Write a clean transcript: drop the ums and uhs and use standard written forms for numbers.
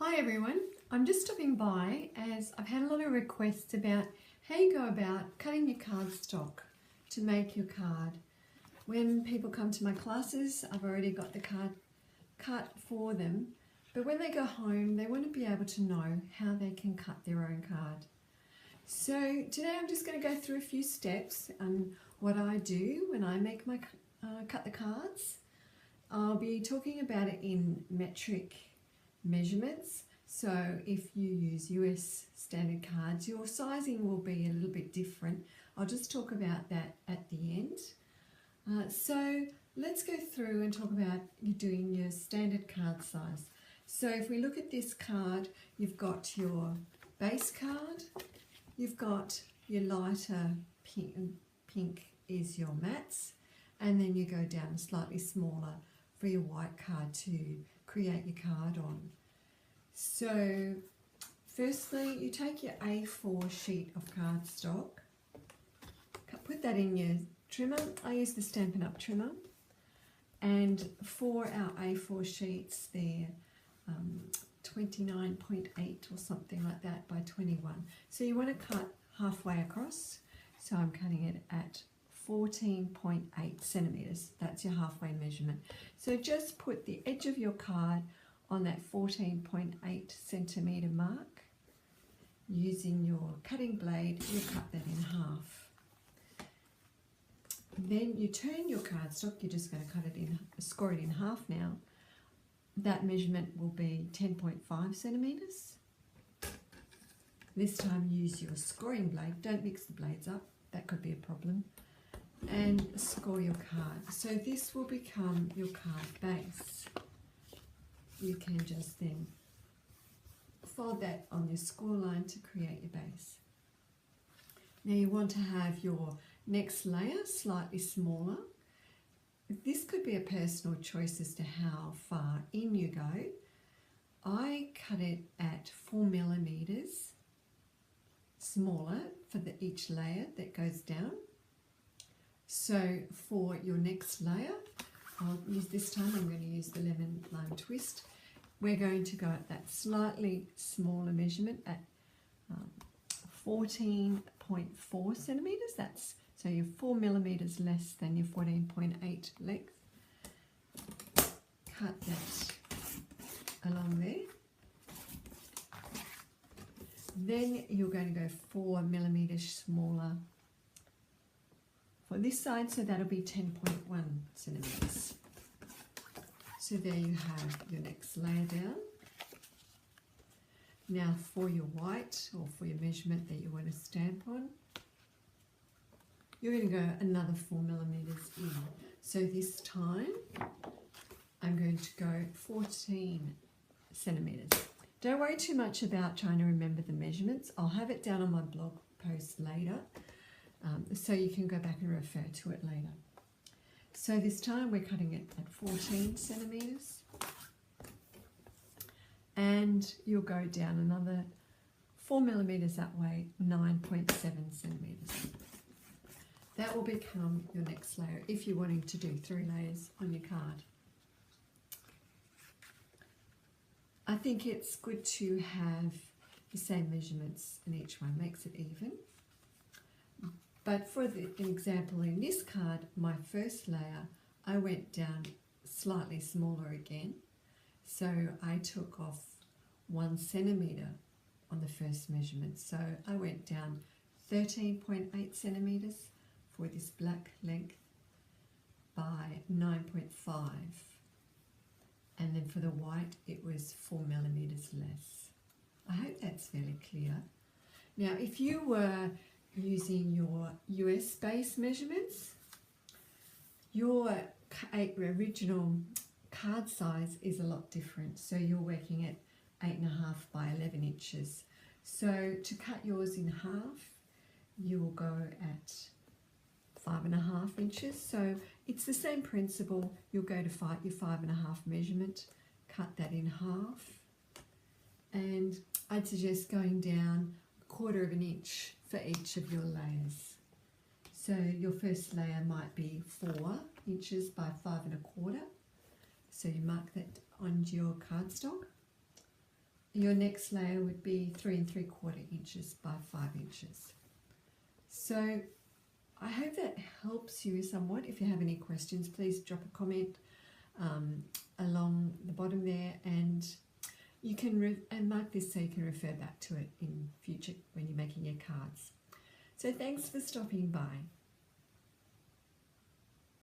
Hi everyone, I'm just stopping by as I've had a lot of requests about how you go about cutting your cardstock to make your card. When people come to my classes, I've already got the card cut for them, but when they go home they want to be able to know how they can cut their own card. So today I'm just going to go through a few steps on what I do when I make my cut the cards. I'll be talking about it in metric measurements, so if you use US standard cards your sizing will be a little bit different. I'll just talk about that at the end. So let's go through and talk about you doing your standard card size. So if we look at this card, you've got your base card, you've got your lighter pink is your mats, and then you go down slightly smaller for your white card to create your card on. So firstly you take your A4 sheet of cardstock, put that in your trimmer. I use the Stampin' Up trimmer, and for our A4 sheets they're 29.8 or something like that by 21. So you want to cut halfway across, so I'm cutting it at 14.8 centimeters. That's your halfway measurement. So just put the edge of your card on that 14.8 centimeter mark. Using your cutting blade, you cut that in half. Then you turn your cardstock. You're just going to cut it in, score it in half now. That measurement will be 10.5 centimeters. This time use your scoring blade. Don't mix the blades up, that could be a problem. And score your card. So this will become your card base. You can just then fold that on your score line to create your base. Now you want to have your next layer slightly smaller. This could be a personal choice as to how far in you go. I cut it at 4 millimeters smaller for each layer that goes down. So for your next layer, I'll use this time, I'm going to use the lemon lime twist. We're going to go at that slightly smaller measurement at 14.4 centimeters. So you're 4 millimeters less than your 14.8 length. Cut that along there. Then you're going to go 4 millimeters smaller for this side, so that'll be 10.1 centimeters. So there you have your next layer down. Now for your white, or for your measurement that you want to stamp on, you're going to go another 4 millimeters in. So this time I'm going to go 14 centimeters. Don't worry too much about trying to remember the measurements. I'll have it down on my blog post later, so you can go back and refer to it later. So this time we're cutting it at 14 centimeters, and you'll go down another 4 millimeters that way, 9.7 centimeters. That will become your next layer if you're wanting to do 3 layers on your card. I think it's good to have the same measurements in each one, makes it even. But for an example in this card, my first layer, I went down slightly smaller again. So I took off 1 centimeter on the first measurement. So I went down 13.8 centimeters for this black length by 9.5. And then for the white, it was 4 millimeters less. I hope that's fairly clear. Now, if you were using your US base measurements, your original card size is a lot different. So you're working at 8.5 by 11 inches. So to cut yours in half, you will go at 5.5 inches. So it's the same principle. You'll go to your 5.5 measurement, cut that in half, and I'd suggest going down 1/4 of an inch for each of your layers. So your first layer might be 4 inches by 5.25. So you mark that on your cardstock. your next layer would be 3 3/4 inches by 5 inches. So I hope that helps you somewhat. If you have any questions, please drop a comment along the bottom there, and you can and mark this so you can refer back to it in future when you're making your cards. So thanks for stopping by.